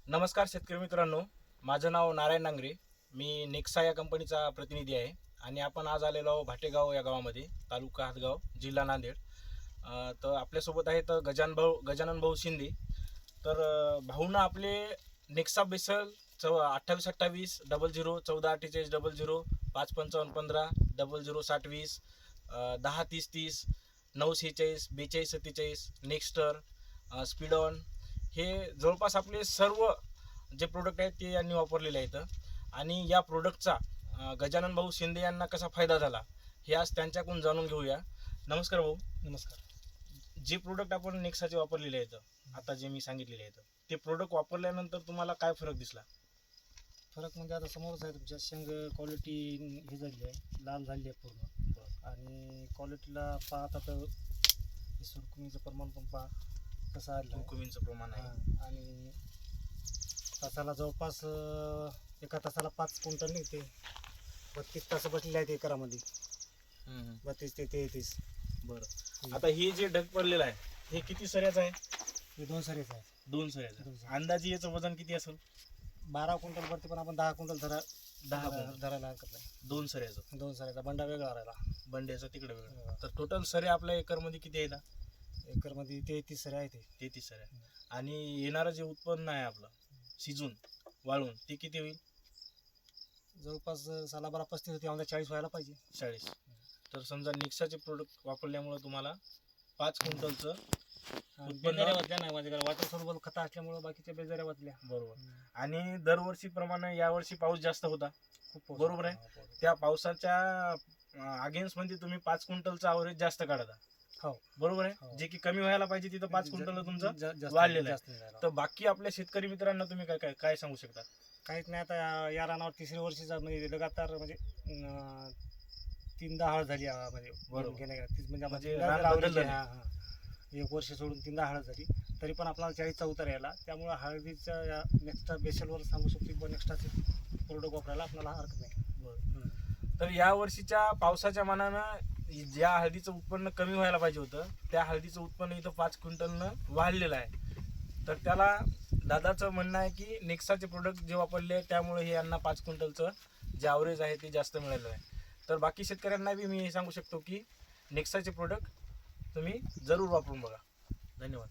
नमस्कार शेतकरी मित्रांनो, माझं नाव नारायण नांगरे. मी नेक्सा या कंपनीचा प्रतिनिधी आहे आणि आपण आज आलेलो आहोत भाटेगाव या गावामध्ये, तालुका हातगाव, जिल्हा नांदेड. तर आपल्यासोबत आहेत गजानन भाऊ शिंदे. तर भाऊनं आपले नेक्सा बेसल 2828 00 14 48 00 555 15 00 60 20 10 30 30 9 46 42 47 नेक्स्टर स्पीडॉन हे जवळपास आपले सर्व जे प्रोडक्ट आहेत ते यांनी वापरलेले आहेत. आणि या प्रोडक्टचा गजानन भाऊ शिंदे यांना कसा फायदा झाला हे आज त्यांच्याकडून जाणून घेऊया. नमस्कार भाऊ. नमस्कार. जे प्रोडक्ट आपण नेक्साचे वापरलेले आहेत, आता जे मी सांगितलेले आहेत, ते प्रोडक्ट वापरल्यानंतर तुम्हाला काय फरक दिसला? फरक म्हणजे आता समोरच आहे, तुमच्या शेंग क्वालिटी हे झाली आहे, लाल झाली आहे पूर्ण. आणि क्वालिटीला पाहता तर सुरकुमीचं प्रमाण पण पहा कसं आलं, सुरकुमीचं प्रमाण आहे. आणि तासाला जवळपास एका तासाला 5 क्विंटल निघते. 32 तास बसलेले आहेत एकरामध्ये. 32 ते 33. बरं, आता हे जे ढग पडलेलं आहे हे किती सऱ्याचं आहे? हे 2 सरीच आहे. 2 सऱ्याचं. अंदाजे याचं वजन किती असेल? 12 क्विंटल भरते, पण आपण 10 क्विंटल धरायला हरकत नाही. 2 सऱ्याचं. 2 सऱ्याचा बंडा वेगळा राहिला, बंड्याचा तिकडे वेगळा. तर टोटल सऱ्या आपल्या एकरमध्ये किती आहे? एकरमध्ये 33 सऱ्या आहे. 33 सऱ्या. आणि येणारं जे उत्पन्न आहे आपलं शिजून वाळून ते किती होईल? जवळपास साला 35 होती, आम्हाला 40 व्हायला पाहिजे. 40. तर समजा नेक्साचे प्रोडक्ट वापरल्यामुळे तुम्हाला 5 क्विंटलचं बेजाऱ्या वाचल्या नाही माझ्याकडे, वॉटर सोल्युबल खतं असल्यामुळे बाकीच्या बेजाऱ्या वाचल्या. बरोबर. आणि दरवर्षीप्रमाणे यावर्षी पाऊस जास्त होता, खूप बरोबर आहे. त्या पावसाच्या अगेन्स्ट मध्ये तुम्ही 5 क्विंटलचा ॲव्हरेज जास्त काढता. हो, बरोबर आहे. हो. जे की कमी व्हायला पाहिजे तिथं 5 क्विंटल तुमचं जास्त वाढलेलं आहे. नाही. तर बाकी आपल्या शेतकरी मित्रांना तुम्ही काय काय काय सांगू शकता? काहीच नाही. आता या रानावर 3ऱ्या वर्षीचा म्हणजे लगातार म्हणजे 3दा हळद झाली म्हणजे बरोबर. म्हणजे रान बदललं नाही. 1 वर्ष सोडून 3दा हळद झाली, तरी पण आपल्याला 40चा उतार यायला. त्यामुळे हळदीच्या या नेक्स्टा बेसलवर सांगू शकतो की नेक्स्टाचे प्रोडक्ट वापरायला आपल्याला हरकत नाही. तर या वर्षीच्या पावसाच्या मानानं ज्या हळदीचं उत्पन्न कमी व्हायला पाहिजे होतं त्या हळदीचं उत्पन्न इथं 5 क्विंटलनं वाढलेलं आहे. तर त्याला दादाचं म्हणणं आहे की नेक्साचे प्रोडक्ट जे वापरले त्यामुळे हे यांना 5 क्विंटलचं जे ॲव्हरेज आहे ते जास्त मिळालं आहे. तर बाकी शेतकऱ्यांना बी मी हे सांगू शकतो की नेक्साचे प्रोडक्ट तुम्ही जरूर वापरून बघा. धन्यवाद.